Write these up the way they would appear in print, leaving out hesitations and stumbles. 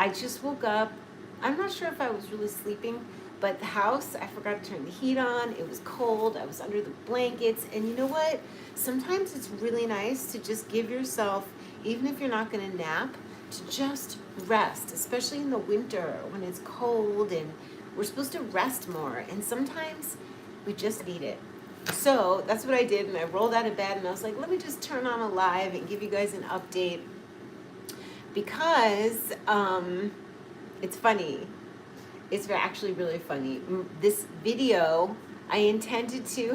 I just woke up. I'm not sure if I was really sleeping, but the house, I forgot to turn the heat on. It was cold. I was under the blankets. And you know what? Sometimes it's really nice to just give yourself, even if you're not going to nap, to just rest, especially in the winter when it's cold and we're supposed to rest more. And sometimes we just need it. So that's what I did. And I rolled out of bed and I was like, let me just turn on a live and give you guys an update because it's funny. It's actually really funny. This video, I intended to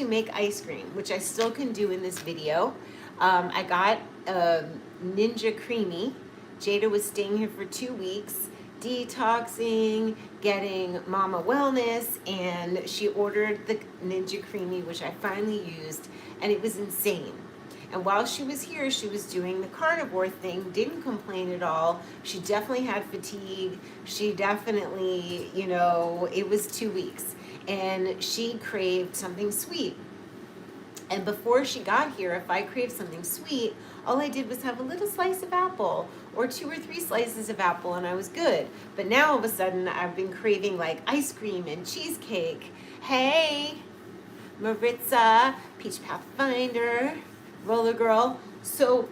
make ice cream, which I still can do in this video. I got Ninja Creamy. Jada was staying here for 2 weeks, detoxing, getting Mama Wellness, and she ordered the Ninja Creamy, which I finally used, and it was insane. And while she was here, she was doing the carnivore thing, didn't complain at all. She definitely had fatigue. She definitely, it was 2 weeks. And she craved something sweet. And before she got here, if I craved something sweet, all I did was have a little slice of apple or 2 or 3 slices of apple and I was good. But now all of a sudden I've been craving like ice cream and cheesecake. Hey, Maritza, Peach Pathfinder, Roller Girl. So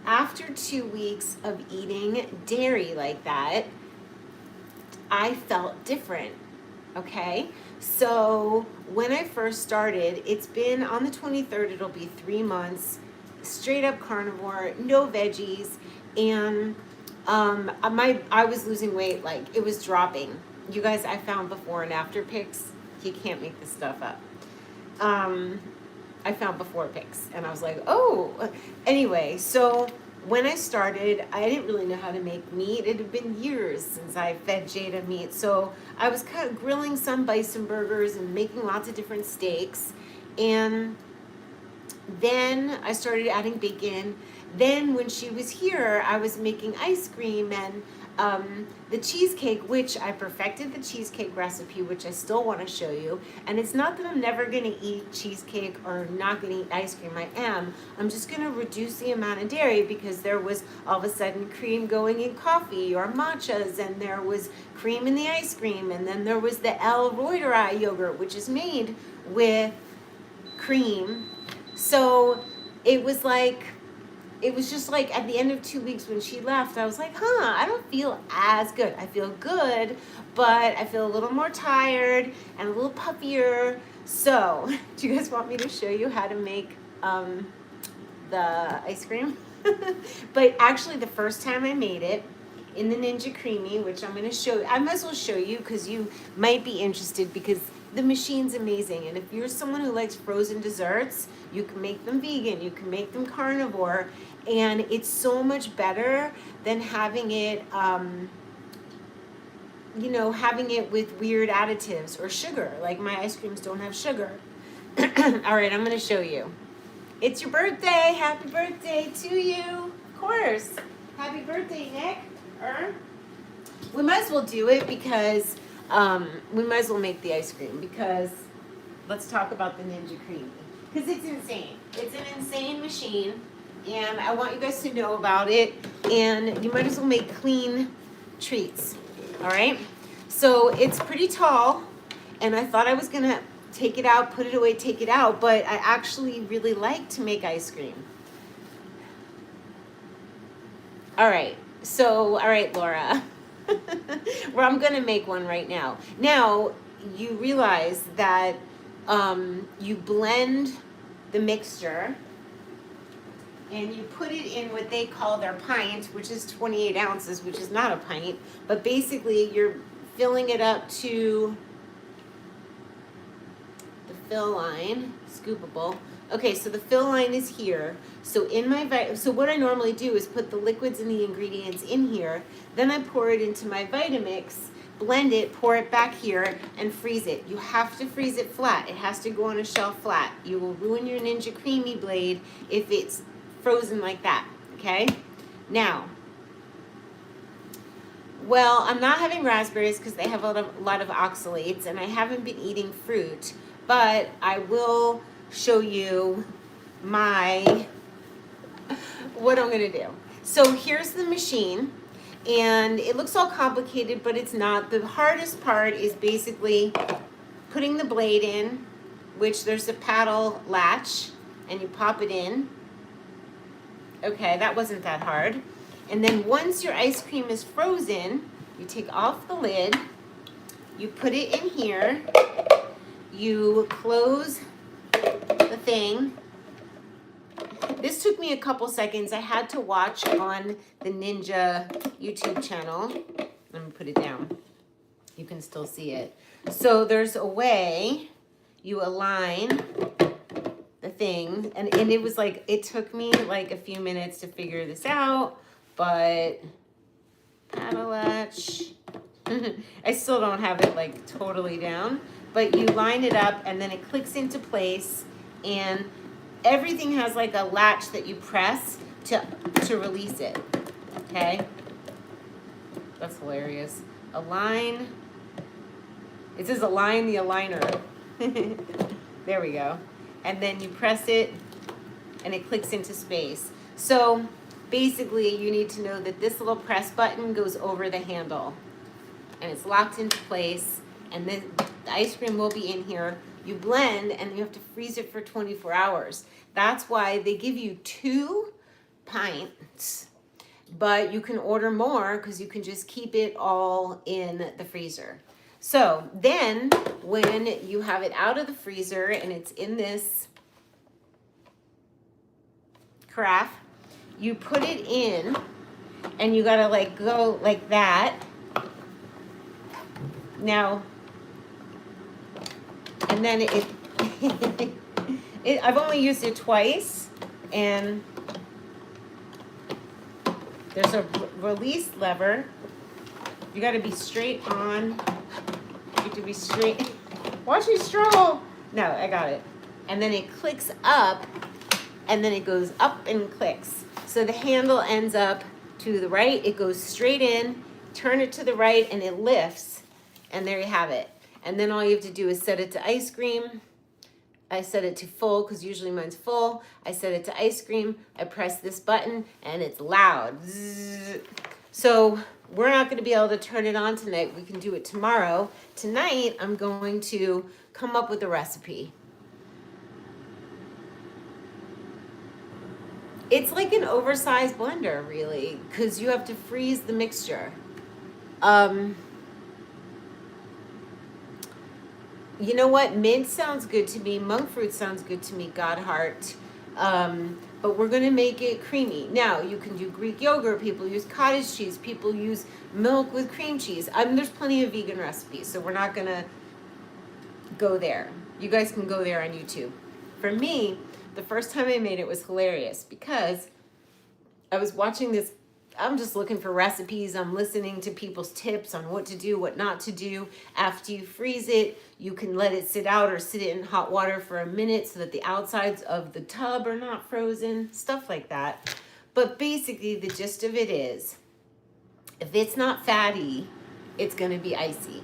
after 2 weeks of eating dairy like that, I felt different, okay? So when I first started, it's been on the 23rd, it'll be 3 months, straight up carnivore, no veggies, and I was losing weight, like it was dropping. You guys, I found before and after pics. You can't make this stuff up. I found before pics and I was like, oh, anyway, so when I started, I didn't really know how to make meat. It had been years since I fed Jada meat. So I was kind of grilling some bison burgers and making lots of different steaks. And then I started adding bacon. Then when she was here, I was making ice cream and the cheesecake, which I perfected the cheesecake recipe, which I still want to show you. And it's not that I'm never going to eat cheesecake or not going to eat ice cream. I am. I'm just going to reduce the amount of dairy because there was all of a sudden cream going in coffee or matchas, and there was cream in the ice cream, and then there was the El Reuterai yogurt, which is made with cream. So it was just like at the end of 2 weeks when she left, I was like, I don't feel as good. I feel good, but I feel a little more tired and a little puffier. So, do you guys want me to show you how to make the ice cream? But actually, the first time I made it in the Ninja Creamy, which I'm going to show you, I might as well show you because you might be interested because the machine's amazing. And if you're someone who likes frozen desserts, you can make them vegan, you can make them carnivore, and it's so much better than having it, having it with weird additives or sugar. Like my ice creams don't have sugar. All right, I'm going to show you. It's your birthday. Happy birthday to you. Of course. Happy birthday, Nick. We might as well do it because we might as well make the ice cream because let's talk about the Ninja Creamy. Because it's insane. It's an insane machine, and I want you guys to know about it, and you might as well make clean treats, all right? So it's pretty tall, and I thought I was going to take it out, put it away, take it out, but I actually really like to make ice cream. All right, Laura. Well, I'm going to make one right now. Now, you realize that you blend the mixture and you put it in what they call their pint, which is 28 ounces, which is not a pint, but basically you're filling it up to the fill line, scoopable. Okay, so the fill line is here. So so what I normally do is put the liquids and the ingredients in here, then I pour it into my Vitamix, blend it, pour it back here, and freeze it. You have to freeze it flat. It has to go on a shelf flat. You will ruin your Ninja Creamy blade if it's frozen like that, okay? Now, well, I'm not having raspberries because they have a lot of oxalates, and I haven't been eating fruit, but I will show you what I'm going to do. So here's the machine, and it looks all complicated, but it's not. The hardest part is basically putting the blade in, which there's a paddle latch, and you pop it in. Okay, that wasn't that hard. And then once your ice cream is frozen, you take off the lid, you put it in here, you close the thing. This took me a couple seconds. I had to watch on the Ninja YouTube channel. Let me put it down. You can still see it. So there's a way you align the thing, and it was like, it took me like a few minutes to figure this out, but paddle latch. I still don't have it like totally down, but you line it up and then it clicks into place, and everything has like a latch that you press to release it. Okay, that's hilarious. Align. It says align the aligner. There we go. And then you press it and it clicks into space. So basically you need to know that this little press button goes over the handle and it's locked into place, and then the ice cream will be in here. You blend and you have to freeze it for 24 hours. That's why they give you 2 pints, but you can order more because you can just keep it all in the freezer. So then when you have it out of the freezer and it's in this carafe, you put it in and you gotta like go like that. Now, and then I've only used it twice, and there's a release lever. You got to be straight on. You have to be straight. Watch me stroll. No, I got it. And then it clicks up, and then it goes up and clicks. So the handle ends up to the right. It goes straight in. Turn it to the right, and it lifts. And there you have it. And then all you have to do is set it to ice cream. I set it to full because usually mine's full. I set it to ice cream. I press this button and it's loud. Zzz. So we're not going to be able to turn it on tonight. We can do it tomorrow. Tonight, I'm going to come up with a recipe. It's like an oversized blender, really, because you have to freeze the mixture. You know what? Mint sounds good to me. Monk fruit sounds good to me. Godheart. But we're going to make it creamy. Now, you can do Greek yogurt. People use cottage cheese. People use milk with cream cheese. There's plenty of vegan recipes, so we're not going to go there. You guys can go there on YouTube. For me, the first time I made it was hilarious because I was watching this. I'm just looking for recipes. I'm listening to people's tips on what to do, what not to do. After you freeze it, you can let it sit out or sit it in hot water for a minute so that the outsides of the tub are not frozen, stuff like that. But basically, the gist of it is, if it's not fatty, it's going to be icy.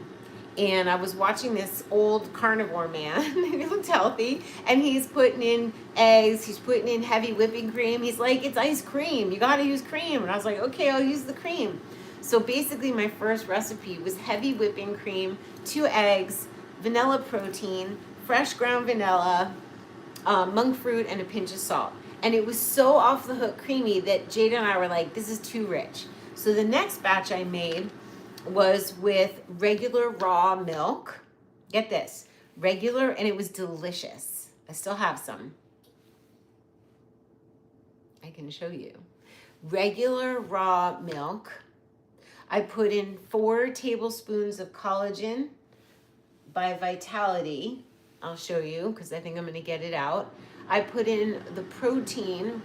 And I was watching this old carnivore man, and he looked healthy, and he's putting in eggs, he's putting in heavy whipping cream. He's like, it's ice cream, you gotta use cream. And I was like, okay, I'll use the cream. So basically my first recipe was heavy whipping cream, 2 eggs, vanilla protein, fresh ground vanilla, monk fruit, and a pinch of salt. And it was so off the hook creamy that Jada and I were like, this is too rich. So the next batch I made was with regular raw milk. Get this, regular, and it was delicious. I still have some. I can show you. Regular raw milk. I put in 4 tablespoons of collagen by Vitality. I'll show you because I think I'm going to get it out. I put in the protein,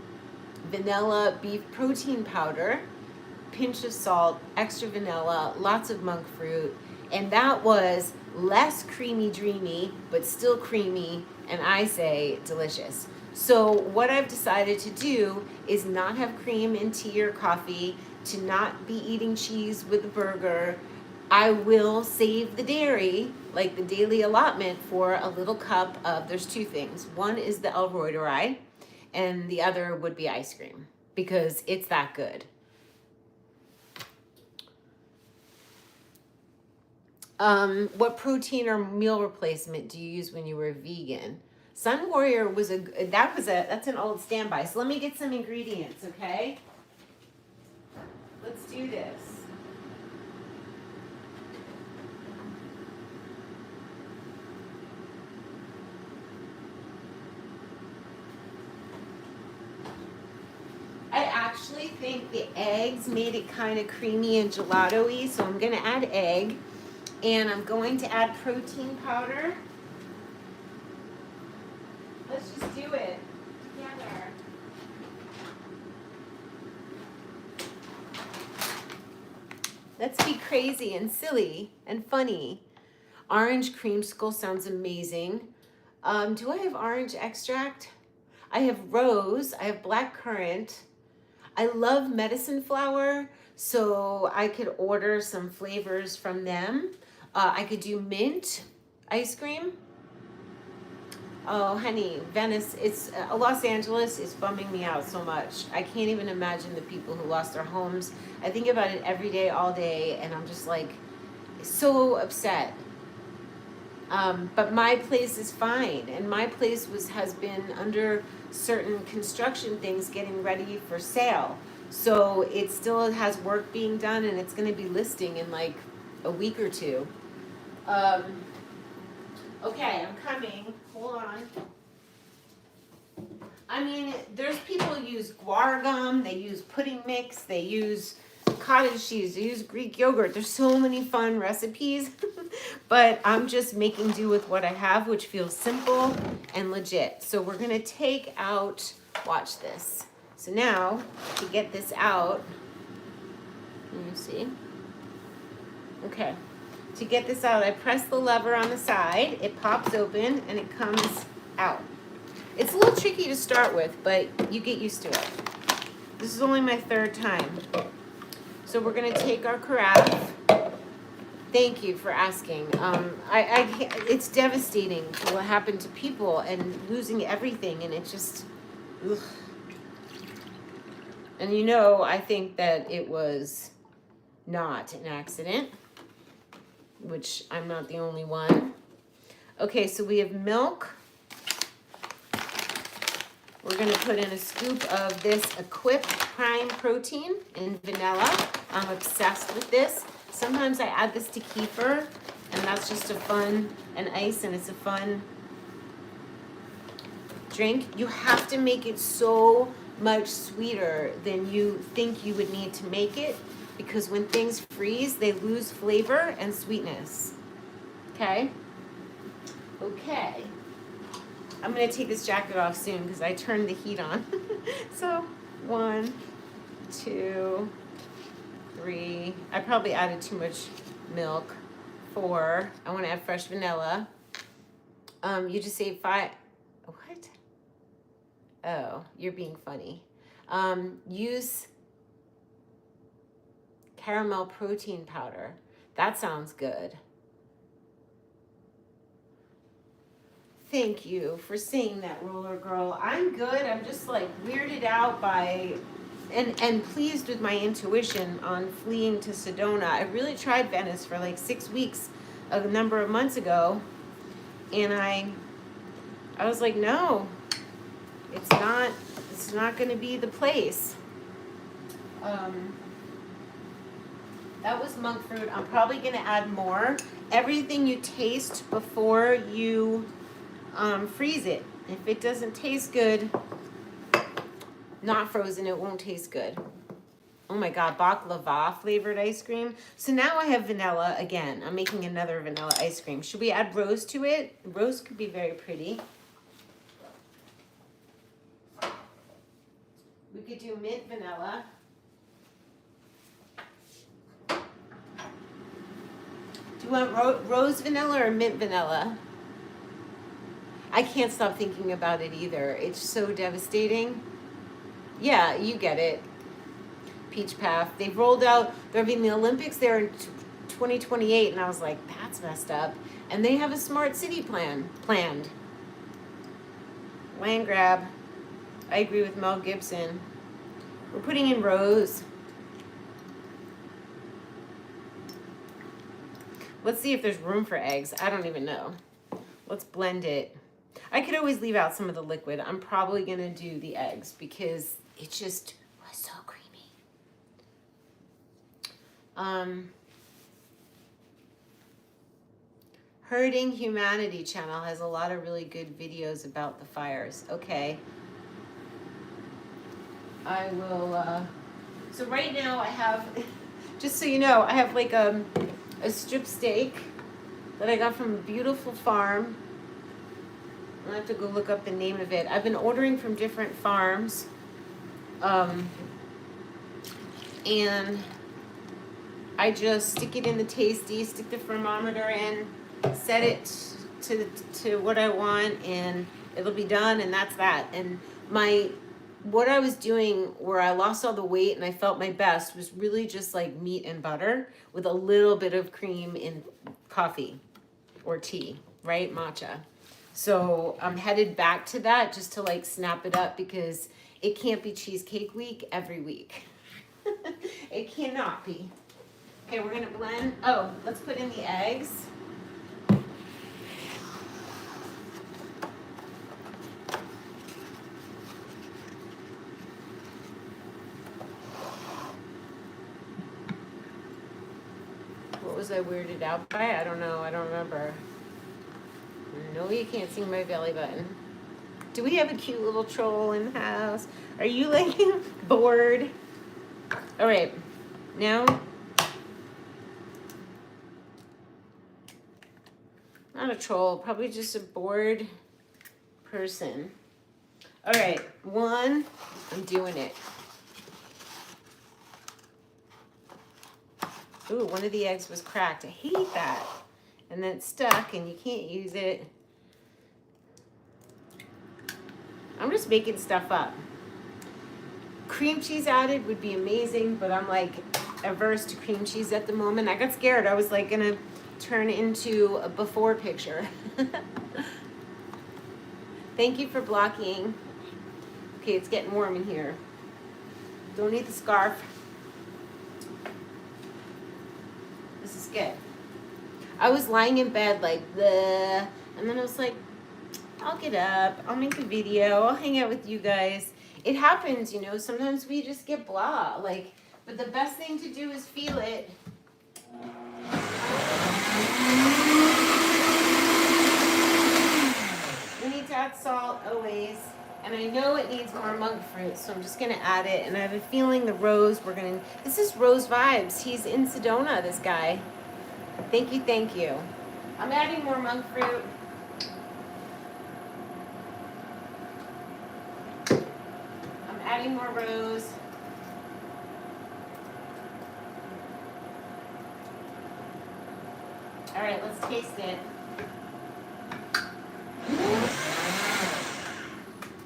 vanilla beef protein powder, pinch of salt, extra vanilla, lots of monk fruit, and that was less creamy dreamy, but still creamy, and I say delicious. So what I've decided to do is not have cream in tea or coffee, to not be eating cheese with a burger. I will save the dairy, like the daily allotment, for a little cup of, there's 2 things. One is the Elroy, and the other would be ice cream, because it's that good. What protein or meal replacement do you use when you were vegan? Sun Warrior that's an old standby. So let me get some ingredients, okay? Let's do this. I actually think the eggs made it kind of creamy and gelato-y, so I'm gonna add egg. And I'm going to add protein powder. Let's just do it together. Let's be crazy and silly and funny. Orange creamsicle sounds amazing. Do I have orange extract? I have rose, I have black currant. I love medicine flower, so I could order some flavors from them. I could do mint ice cream. Oh, honey, Venice, it's Los Angeles is bumming me out so much. I can't even imagine the people who lost their homes. I think about it every day, all day, and I'm just like so upset. But my place is fine, and my place has been under certain construction things getting ready for sale. So it still has work being done, and it's going to be listing in like a week or two. Okay, I'm coming. Hold on. I mean, there's people who use guar gum, they use pudding mix, they use cottage cheese, they use Greek yogurt. There's so many fun recipes, but I'm just making do with what I have, which feels simple and legit. So we're gonna take out, watch this. So now, to get this out, let me see. Okay, to get this out, I press the lever on the side, it pops open, and it comes out. It's a little tricky to start with, but you get used to it. This is only my third time. So we're gonna take our carafe. Thank you for asking. It's devastating what happened to people and losing everything, and it just, ugh. And you know, I think that it was not an accident, which I'm not the only one. Okay, so we have milk. We're gonna put in a scoop of this Equip Prime Protein in vanilla. I'm obsessed with this. Sometimes I add this to kefir, and that's just a fun, and ice, and it's a fun drink. You have to make it so much sweeter than you think you would need to make it, because when things freeze, they lose flavor and sweetness. Okay? Okay. I'm gonna take this jacket off soon because I turned the heat on. So 1, 2, 3. I probably added too much milk. 4. I want to add fresh vanilla. You just say 5. What? Oh, you're being funny. Use caramel protein powder. That sounds good. Thank you for saying that, Roller Girl. I'm good. I'm just like weirded out by and pleased with my intuition on fleeing to Sedona. I really tried Venice for like 6 weeks a number of months ago, and I was like, no, it's not going to be the place. That was monk fruit. I'm probably going to add more. Everything you taste before you freeze it. If it doesn't taste good, not frozen, it won't taste good. Oh my God, baklava flavored ice cream. So now I have vanilla again. I'm making another vanilla ice cream. Should we add rose to it? Rose could be very pretty. We could do mint vanilla. Do you want rose vanilla or mint vanilla? I can't stop thinking about it either. It's so devastating. Yeah, you get it. Peach Path. They've rolled out, they're having the Olympics there in 2028, and I was like, that's messed up. And they have a smart city planned. Land grab. I agree with Mel Gibson. We're putting in rose. Let's see if there's room for eggs. I don't even know. Let's blend it. I could always leave out some of the liquid. I'm probably gonna do the eggs because it just was so creamy. Hurting Humanity channel has a lot of really good videos about the fires. Okay. I will, so right now I have, just so you know, I have like a strip steak that I got from a beautiful farm. I'll have to go look up the name of it. I've been ordering from different farms. And I just stick it in the Tasty, stick the thermometer in, set it to what I want, and it'll be done, and that's that. And what I was doing where I lost all the weight and I felt my best was really just like meat and butter with a little bit of cream in coffee or tea, right? Matcha. So I'm headed back to that just to like snap it up because it can't be cheesecake week every week. It cannot be. Okay, we're gonna blend. Oh, let's put in the eggs. What was I weirded out by? I don't know. I don't remember. No, you can't see my belly button. Do we have a cute little troll in the house? Are you like bored? All right, now, not a troll, probably just a bored person. All right, one, I'm doing it. Ooh, one of the eggs was cracked. I hate that. And then it's stuck and you can't use it. I'm just making stuff up. Cream cheese added would be amazing, but I'm like averse to cream cheese at the moment. I got scared. I was like gonna turn into a before picture. Thank you for blocking. Okay, it's getting warm in here. Don't need the scarf. This is good. I was lying in bed like the, and then I was like, I'll get up, I'll make a video, I'll hang out with you guys. It happens, you know, sometimes we just get blah, like, but the best thing to do is feel it. We need to add salt always, and I know it needs more monk fruit, so I'm just gonna add it, and I have a feeling the rose, this is Rose Vibes, he's in Sedona, this guy. Thank you, thank you. I'm adding more monk fruit. Adding more rose. All right, let's taste it.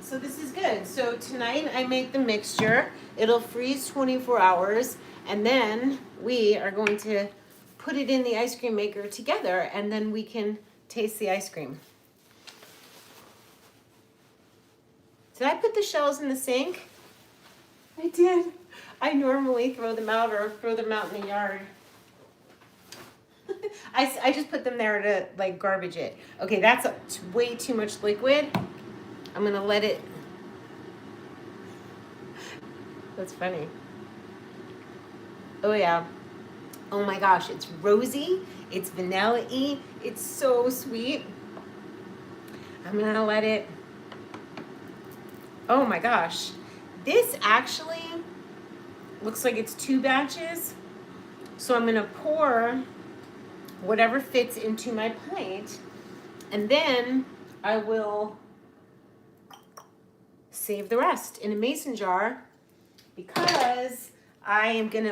So this is good. So tonight I make the mixture. It'll freeze 24 hours, and then we are going to put it in the ice cream maker together, and then we can taste the ice cream. Did I put the shells in the sink? I did. I normally throw them out or throw them out in the yard. I just put them there to like garbage it. Okay, that's way too much liquid. I'm gonna let it. That's funny. Oh yeah. Oh my gosh, it's rosy, it's vanilla-y, it's so sweet. I'm gonna let it. Oh my gosh. This actually looks like it's 2 batches. So I'm gonna pour whatever fits into my plate, and then I will save the rest in a mason jar because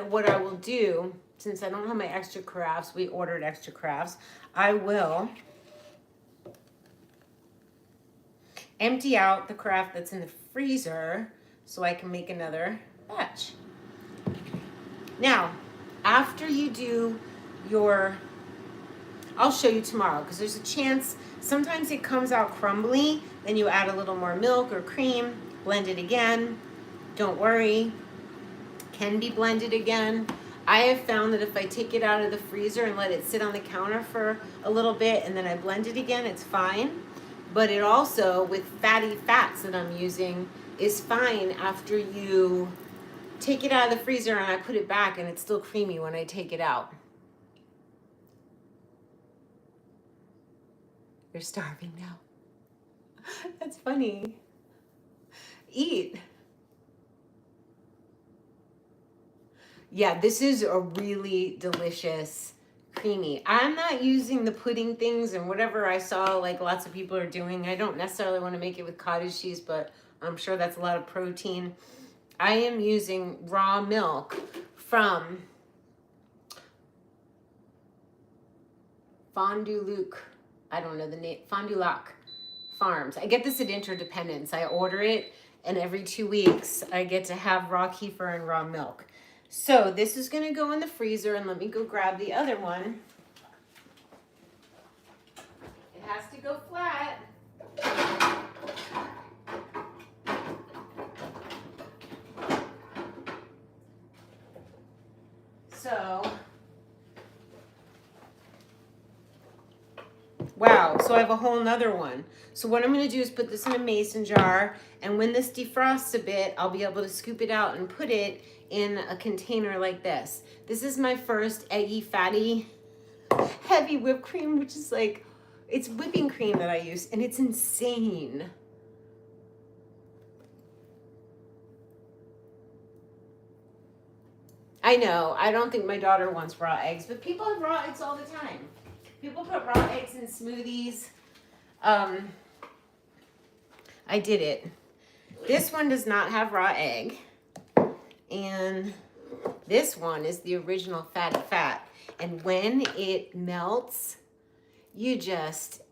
what I will do, since I don't have my extra carafes, we ordered extra carafes, I will empty out the carafe that's in the freezer so I can make another batch. Now, after you do your, I'll show you tomorrow because there's a chance, sometimes it comes out crumbly, then you add a little more milk or cream, blend it again. Don't worry, can be blended again. I have found that if I take it out of the freezer and let it sit on the counter for a little bit and then I blend it again, it's fine. But it also, with fatty fats that I'm using, is fine after you take it out of the freezer and I put it back, and it's still creamy when I take it out. You're starving now. That's funny. Eat. Yeah, this is a really delicious creamy. I'm not using the pudding things and whatever I saw like lots of people are doing. I don't necessarily want to make it with cottage cheese, but I'm sure that's a lot of protein. I am using raw milk from Fond du Lac. I don't know the name. Fond du Lac Farms. I get this at Interdependence. I order it, and every 2 weeks I get to have raw kefir and raw milk. So this is going to go in the freezer, and let me go grab the other one. It has to go flat. So, wow, so I have a whole nother one. So what I'm going to do is put this in a mason jar, and when this defrosts a bit, I'll be able to scoop it out and put it in a container like this. This is my first eggy, fatty, heavy whipped cream, which is like, it's whipping cream that I use, and it's insane. I know, I don't think my daughter wants raw eggs, but people have raw eggs all the time. People put raw eggs in smoothies. I did it. This one does not have raw egg. And this one is the original fatty fat. And when it melts, you just,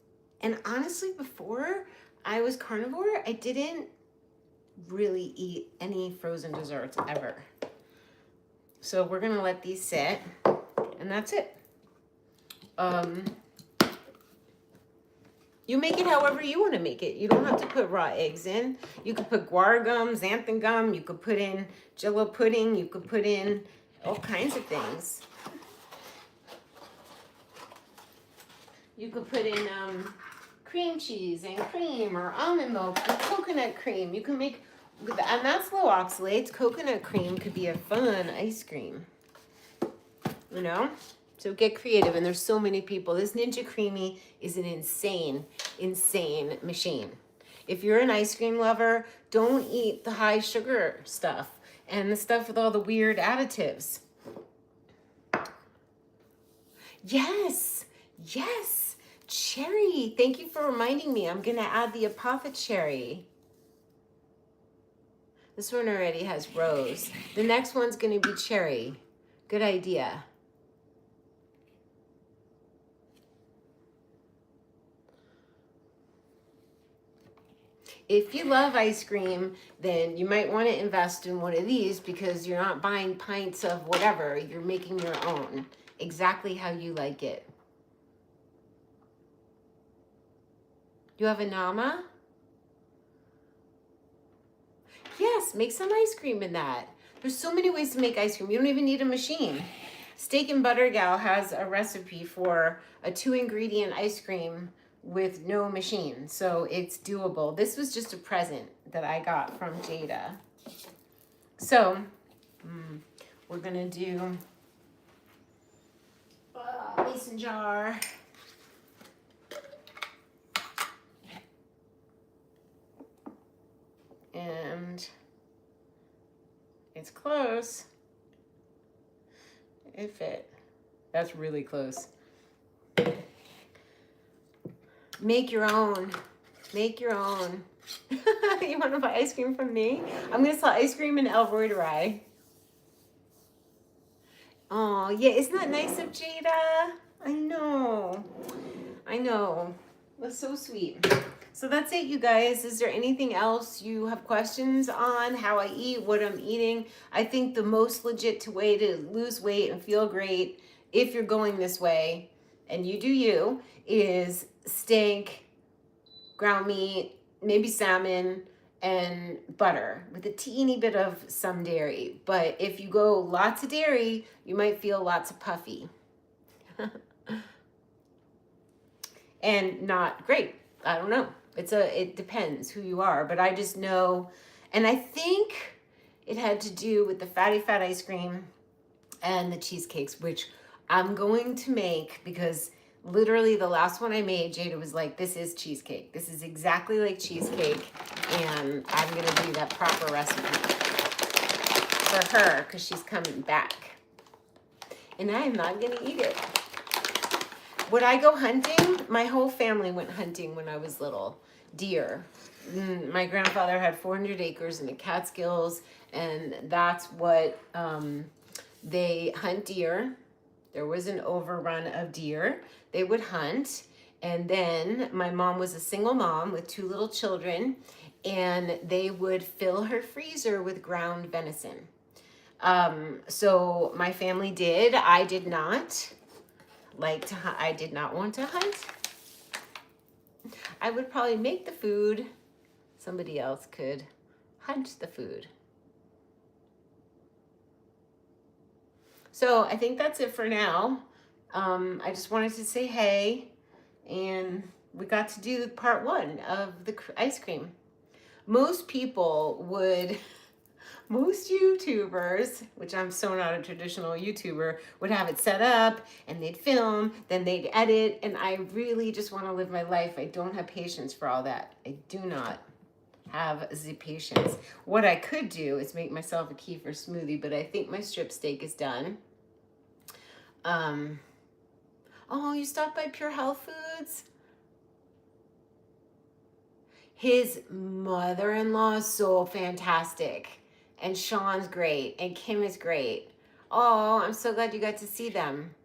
and honestly, before I was carnivore, I didn't really eat any frozen desserts ever. So we're gonna let these sit, and that's it. You make it however you want to make it. You don't have to put raw eggs in. You could put guar gum, xanthan gum. You could put in Jello pudding. You could put in all kinds of things. You could put in cream cheese and cream, or almond milk or coconut cream. You can make, and that's low oxalates. Coconut cream could be a fun ice cream, you know? So get creative, and there's so many people. This Ninja Creamy is an insane, insane machine. If you're an ice cream lover, don't eat the high sugar stuff and the stuff with all the weird additives. Yes, yes, cherry. Thank you for reminding me. I'm gonna add the apothecary. This one already has rose. The next one's gonna be cherry. Good idea. If you love ice cream, then you might want to invest in one of these, because you're not buying pints of whatever. You're making your own, exactly how you like it. You have a Nama? Yes, make some ice cream in that. There's so many ways to make ice cream. You don't even need a machine. Steak and Butter Gal has a recipe for a 2-ingredient ice cream with no machine, so it's doable. This was just a present that I got from Jada. So we're gonna do mason jar. And it's close. It fit. That's really close. Make your own. Make your own. You want to buy ice cream from me? I'm going to sell ice cream in Elroy. Oh, yeah. Isn't that nice of Jada? I know. I know. That's so sweet. So that's it, you guys. Is there anything else you have questions on? How I eat, what I'm eating? I think the most legit way to lose weight and feel great, if you're going this way, and you do you, is steak, ground meat, maybe salmon, and butter with a teeny bit of some dairy. But if you go lots of dairy, you might feel lots of puffy. And not great. I don't know. It depends who you are, but I just know, and I think it had to do with the fatty fat ice cream and the cheesecakes, which I'm going to make because literally the last one I made, Jada was like, this is cheesecake. This is exactly like cheesecake, and I'm going to do that proper recipe for her because she's coming back. And I am not going to eat it. Would I go hunting? My whole family went hunting when I was little. Deer. My grandfather had 400 acres in the Catskills, and that's what they hunt deer. There was an overrun of deer. They would hunt. And then my mom was a single mom with 2 little children, and they would fill her freezer with ground venison. So my family did. I did not like to hunt. I did not want to hunt. I would probably make the food. Somebody else could hunt the food. So I think that's it for now. I just wanted to say hey, and we got to do part 1 of the ice cream. Most people would, most YouTubers, which I'm so not a traditional YouTuber, would have it set up and they'd film, then they'd edit, and I really just want to live my life. I don't have patience for all that. I do not have the patience. What I could do is make myself a kefir smoothie, but I think my strip steak is done. Oh, you stopped by Pure Health Foods? His mother-in-law is so fantastic. And Sean's great. And Kim is great. Oh, I'm so glad you got to see them.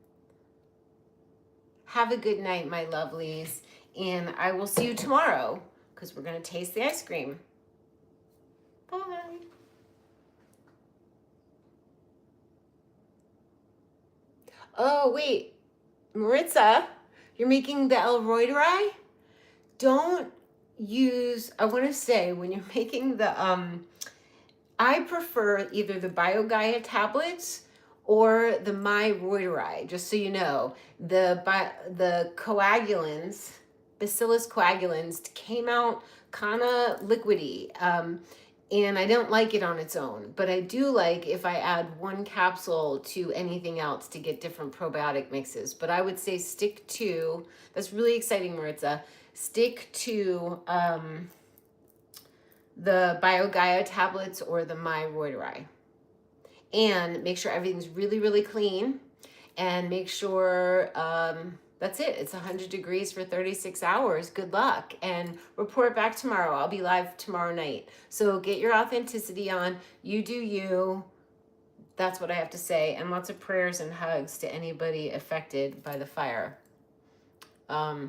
Have a good night, my lovelies. And I will see you tomorrow because we're going to taste the ice cream. Bye. Oh, wait. Maritza, you're making the Elroy. Don't use, I want to say, when you're making the, I prefer either the BioGaia tablets or the My Reuteri, just so you know. The coagulans, Bacillus coagulans, came out kind of liquidy. And I don't like it on its own, but I do like if I add 1 capsule to anything else to get different probiotic mixes. But I would say stick to, that's really exciting, Maritza, stick to the BioGaia tablets or the My Reuteri. And make sure everything's really, really clean, and make sure that's it. It's 100 degrees for 36 hours. Good luck, and report back tomorrow. I'll be live tomorrow night. So get your authenticity on. You do you. That's what I have to say. And lots of prayers and hugs to anybody affected by the fire. Bye.